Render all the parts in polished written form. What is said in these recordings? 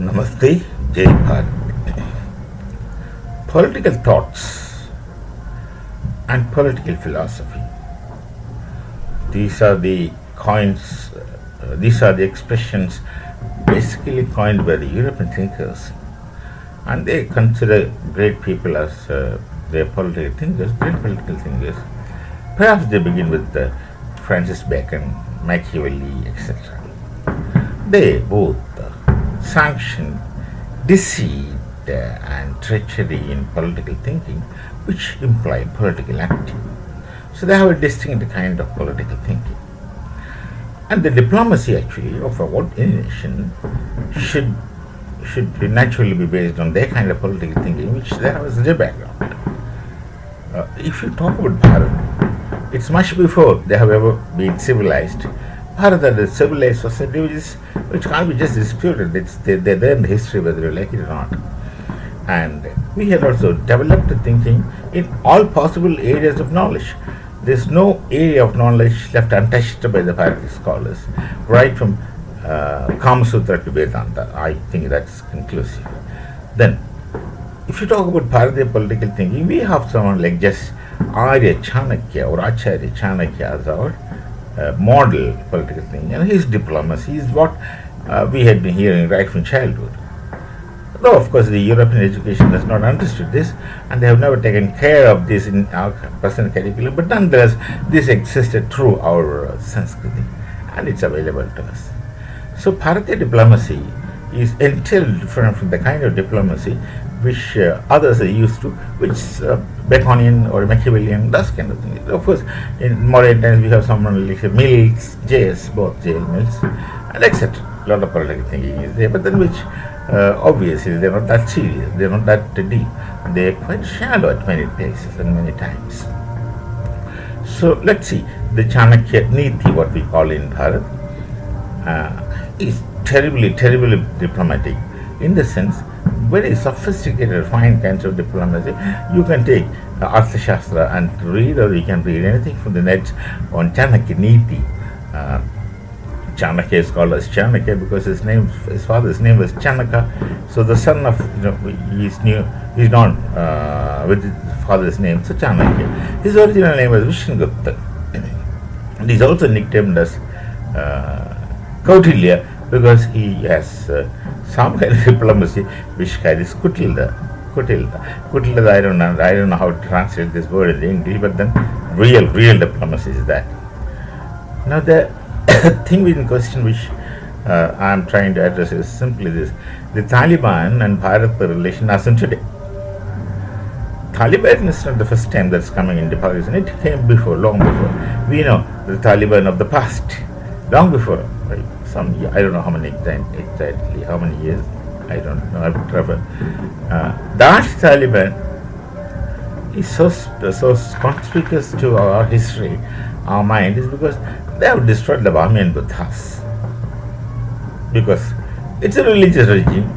Namaste, Jai Bharat. Political thoughts and political philosophy. These are the coins, these are the expressions basically coined by the European thinkers. And they consider great people as their political thinkers, great political thinkers. Perhaps they begin with Francis Bacon, Machiavelli, etc. They both sanction deceit and treachery in political thinking, which imply political acting. So they have a distinct kind of political thinking. And the diplomacy actually of what any nation should naturally be based on their kind of political thinking, which they have as their background. If you talk about Bharat, it's much before they have ever been civilized. Bharat is a civilized society which can't be just disputed. They're there in the history whether you like it or not. And we had also developed thinking in all possible areas of knowledge. There's no area of knowledge left untouched by the Bharati scholars, right from Kama Sutra to Vedanta. I think that's conclusive. Then, if you talk about Bharatiya political thinking, we have someone like just Arya Chanakya or Acharya Chanakya as our model political thinking. And his diplomacy is what we had been hearing right from childhood. Though, of course, the European education has not understood this, and they have never taken care of this in our present curriculum, but nonetheless, this existed through our Sanskriti, and it's available to us. So, Bharatiya diplomacy is entirely different from the kind of diplomacy which others are used to, which Baconian or Machiavellian, that kind of thing. Of course, in modern times, we have someone like Mills, J.S., both J.L. Mills, and etc. A lot of political thinking is there, but then which obviously they're not that serious, they're not that deep, they're quite shallow at many places and many times. So let's see, the Chanakya Niti, what we call in Bharat, is terribly diplomatic, in the sense very sophisticated, fine kinds of diplomacy. You can take Arthashastra and read, or you can read anything from the net on Chanakya Niti. Chanakya is called as Chanakya because his father's name was Chanaka. So the son of, he's known with his father's name, so Chanakya. His original name was Vishnugupta, and he's also nicknamed as Kautilya because he has some kind of diplomacy which carries Kutilda. I don't know how to translate this word in English, but then real diplomacy is that. Now the thing in question which I am trying to address is simply this: the Taliban and Bharat relation as in today. Taliban is not the first time that's coming into Pakistan. It came before, long before. We know the Taliban of the past, long before. Right? I don't know how many times exactly, how many years. I don't know. I would travel. That Taliban is so conspicuous to our history, our mind, is because they have destroyed the Bahmian Buddhas. Because it's a religious regime,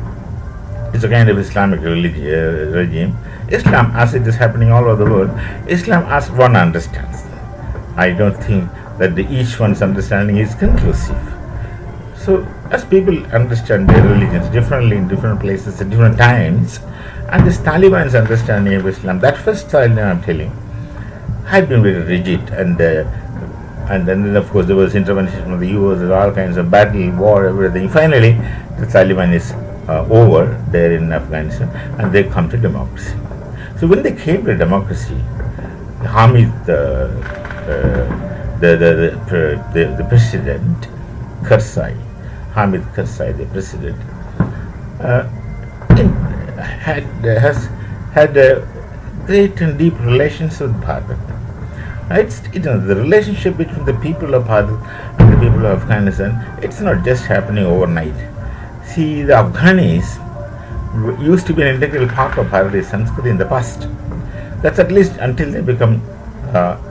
it's a kind of Islamic regime. Islam, as it is happening all over the world, Islam as one understands. I don't think that each one's understanding is conclusive. So, as people understand their religions differently in different places at different times, and this Taliban's understanding of Islam, that first Taliban I'm telling, had been very rigid, and then of course there was intervention from the US, there all kinds of battle, war, everything. Finally, the Taliban is over there in Afghanistan, and they come to democracy. So when they came to democracy, Hamid, the president, Karzai, Hamid Karzai, the president, has had great and deep relations with Bharat. The relationship between the people of Bharat and the people of Afghanistan, it's not just happening overnight. See, the Afghanis used to be an integral part of Bharatiya Sanskriti in the past. That's at least until they become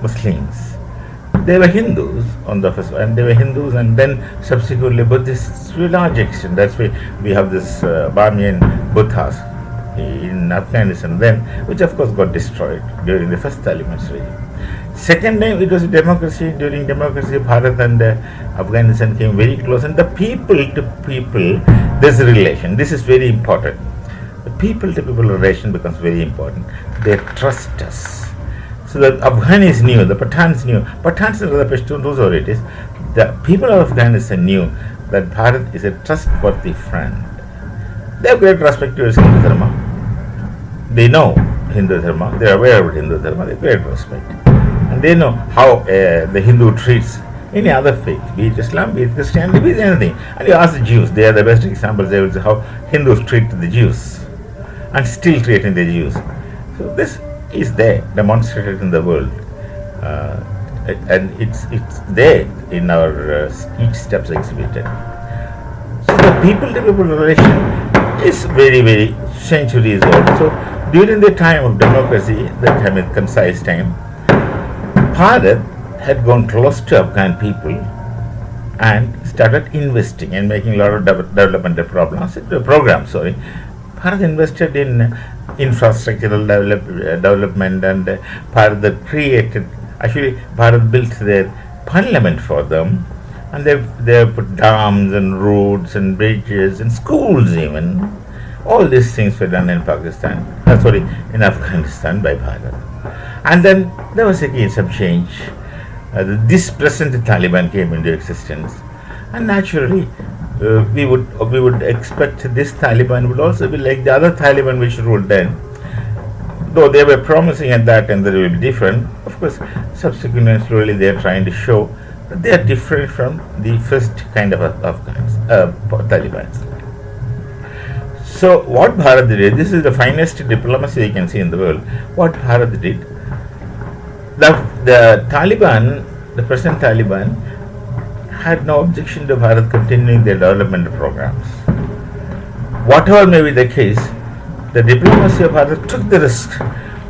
Muslims. They were Hindus on the first, and they were Hindus, and then subsequently Buddhists to a large extent. That's why we have this Bahmian Buddhas in Afghanistan then, which of course got destroyed during the first Taliban's regime. Second time it was a democracy. During democracy, Bharat and Afghanistan came very close, and the people to people, this relation. This is very important. The people-to-people relation becomes very important. They trust us. So the Afghanis knew, the Pathans knew, Pathans and the Pashtuns, whoever it is, the people of Afghanistan knew that Bharat is a trustworthy friend. They have great respect to Hindu Dharma. They know Hindu Dharma, they are aware of Hindu Dharma, they have great respect. And they know how the Hindu treats any other faith, be it Islam, be it Christianity, be it anything. And you ask the Jews, they are the best examples, they will say how Hindus treat the Jews and still treating the Jews. So this is there, demonstrated in the world. And it's there in our each steps exhibited. So the people-to-people relation is very, very centuries old. So during the time of democracy, that time in concise time, Bharat had gone close to Afghan people and started investing and making a lot of developmental programs. Bharat invested in infrastructural development, and Bharat created, actually Bharat built their parliament for them, and they put dams and roads and bridges and schools even. All these things were done in in Afghanistan by Bharat. And then there was again some change. This present Taliban came into existence, and naturally we would expect this Taliban would also be like the other Taliban which ruled then. Though they were promising at that time that they will be different, of course, subsequently and slowly they are trying to show that they are different from the first kind of Afghans, Taliban. So what Bharat did, this is the finest diplomacy you can see in the world. What Bharat did, the Taliban, the present Taliban, had no objection to Bharat continuing their development programs. Whatever may be the case, the diplomacy of Bharat took the risk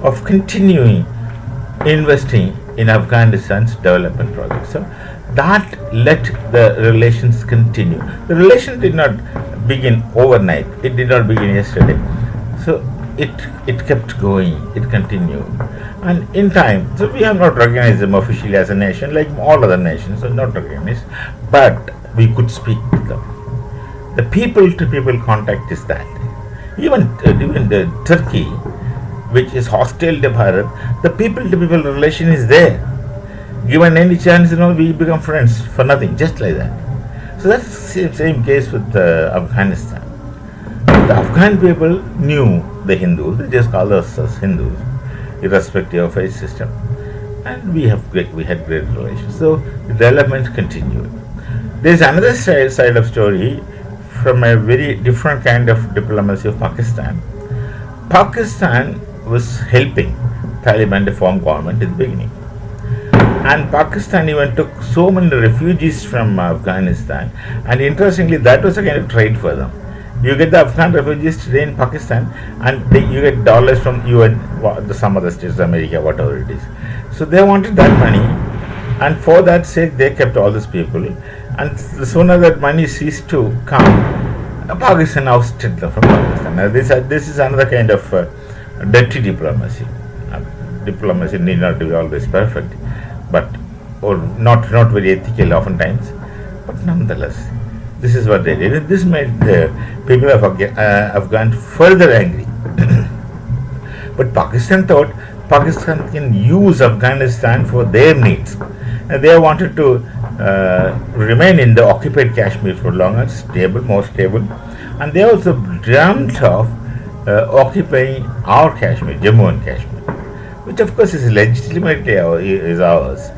of continuing investing in Afghanistan's development projects. So that let the relations continue. The relation did not begin overnight. It did not begin yesterday. So it kept going. It continued. And in time, so we have not recognized them officially as a nation, like all other nations are not recognized, but we could speak to them. The people-to-people contact is that. Even the Turkey, which is hostile to Bharat, the people-to-people relation is there. Given any chance, we become friends for nothing, just like that. So that's the same case with Afghanistan. The Afghan people knew the Hindus; they just called us as Hindus, irrespective of faith system, and we had great relations. So the development continued. There is another side of story from a very different kind of diplomacy of Pakistan. Pakistan was helping Taliban to form government in the beginning, and Pakistan even took so many refugees from Afghanistan, and interestingly, that was a kind of trade for them. You get the Afghan refugees today in Pakistan, and you get dollars from UN, some other states, America, whatever it is. So they wanted that money, and for that sake, they kept all these people. And the sooner that money ceased to come, Pakistan ousted them from Pakistan. Now, this is another kind of dirty diplomacy. Diplomacy need not be always perfect, or not very ethical oftentimes, but nonetheless. This is what they did. This made the people of Afghan further angry. But Pakistan thought Pakistan can use Afghanistan for their needs. And they wanted to remain in the occupied Kashmir for longer, more stable. And they also dreamt of occupying our Kashmir, Jammu and Kashmir, which of course is legitimately ours.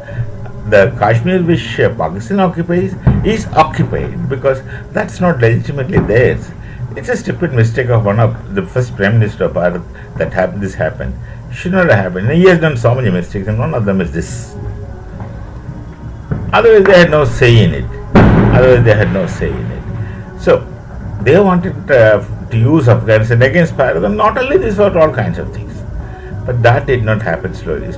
The Kashmir which Pakistan occupies is occupied because that's not legitimately theirs. It's a stupid mistake of one of the first Prime Minister of Bharat that this happened. Should not have happened. He has done so many mistakes, and one of them is this. Otherwise, they had no say in it. So they wanted to use Afghanistan against Bharat, and not only this, for all kinds of things. But that did not happen slowly.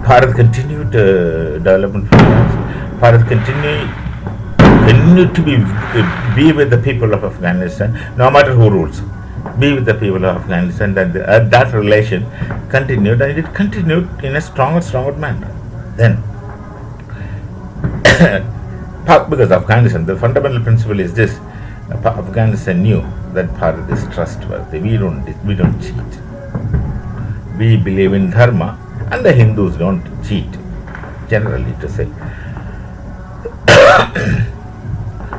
Bharat continued development programs. Bharat continued to be with the people of Afghanistan, no matter who rules. Be with the people of Afghanistan. That relation continued, and it continued in a stronger manner. Then, because Afghanistan, the fundamental principle is this: Afghanistan knew that Bharat is trustworthy. We don't cheat. We believe in dharma, and the Hindus don't cheat. Generally, to say,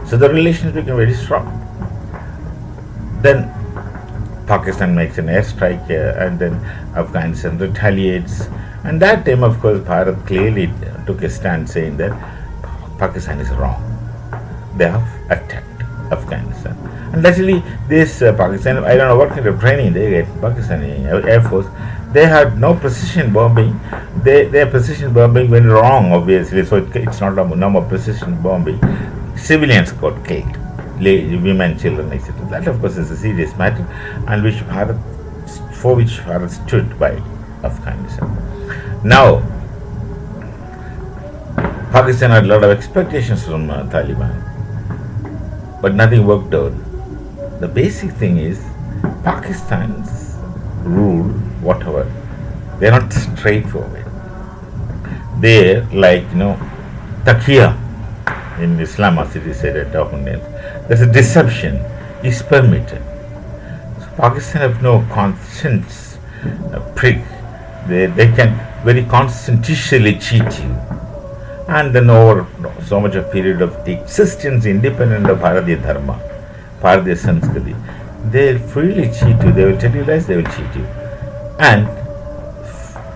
so the relations became very strong. Then Pakistan makes an airstrike, and then Afghanistan retaliates. And that time, of course, Bharat clearly took a stand saying that Pakistan is wrong. They have attacked Afghanistan. And naturally, this Pakistan, I don't know what kind of training they get, Pakistani Air Force, they had no precision bombing. Their precision bombing went wrong, obviously, so it's not no more precision bombing. Civilians got killed, women, children, etc. That, of course, is a serious matter, and for which Bharat stood by Afghanistan. Now, Pakistan had a lot of expectations from Taliban, but nothing worked out. The basic thing is Pakistan's rule, whatever, they're not straightforward. They're like, takia in Islam, as it is said at often names. There's a deception is permitted. So Pakistan have no conscience prick. They can very conscientiously cheat you. And then over so much of period of existence independent of Bharatiya Dharma, Bharatiya Sanskriti, they'll freely cheat you. They will tell you lies, they will cheat you. And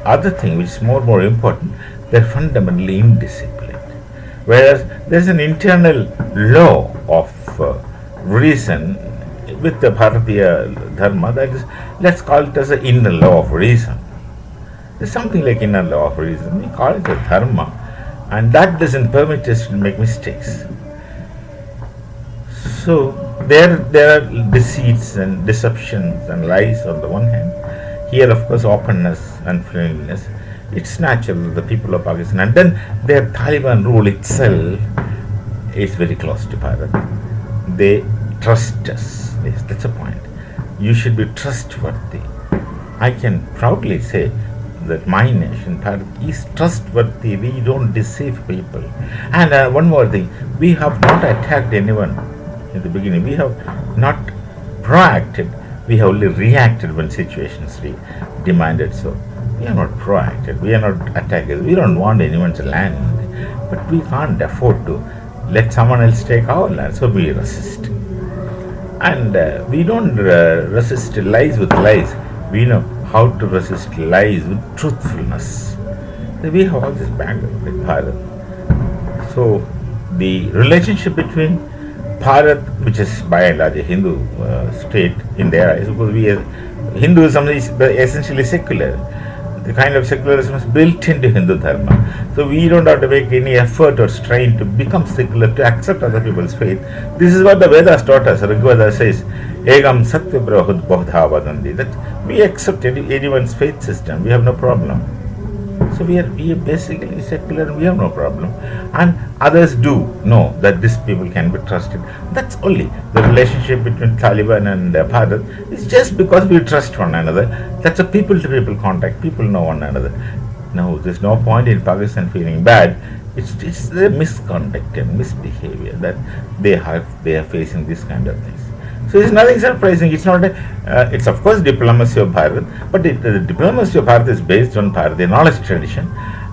other thing which is more important, they're fundamentally indisciplined. Whereas there's an internal law of reason with the Bharatiya Dharma, that is, let's call it as an inner law of reason. There's something like inner law of reason. We call it a dharma, and that doesn't permit us to make mistakes. So there are deceits and deceptions and lies on the one hand. Here, of course, openness and friendliness. It's natural, the people of Pakistan. And then their Taliban rule itself is very close to Bharat. They trust us. Yes, that's a point. You should be trustworthy. I can proudly say that my nation, Bharat, is trustworthy. We don't deceive people. And one more thing, we have not attacked anyone in the beginning. We have not proacted. We have only reacted when situations demanded so. We are not proactive. We are not attackers. We don't want anyone's land. But we can't afford to let someone else take our land. So we resist. And we don't resist lies with lies. We know how to resist lies with truthfulness. So we have all this background with Bharat. So the relationship between Bharat, which is by and large a Hindu state in their eyes, because Hinduism is essentially secular. The kind of secularism is built into Hindu Dharma. So we don't have to make any effort or strain to become secular, to accept other people's faith. This is what the Vedas taught us. Rigveda says, Egam Satya Brahud Bhavdha Vadandi, that we accept anyone's faith system. We have no problem. So we are basically secular and we have no problem. And others do know that these people can be trusted. That's only the relationship between Taliban and Bharat is just because we trust one another. That's a people-to-people contact. People know one another. No, there's no point in Pakistan feeling bad. It's the misconduct and misbehavior that they are facing this kind of things. So it's nothing surprising. It's not it's of course diplomacy of Bharat, but the diplomacy of Bharat is based on Bharatiya knowledge tradition,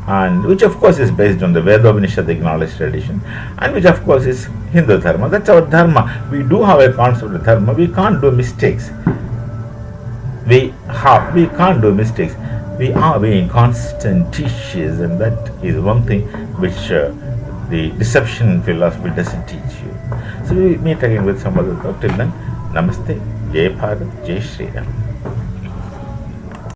and which of course is based on the Veda-Upanishadic knowledge tradition, and which of course is Hindu Dharma. That's our Dharma. We do have a concept of Dharma. We can't do mistakes. We can't do mistakes. We are being conscientious, and that is one thing which the deception philosophy doesn't teach you. So we meet again with some other talk. Till then, Namaste, Jai Bharat, Jai Shri Ram.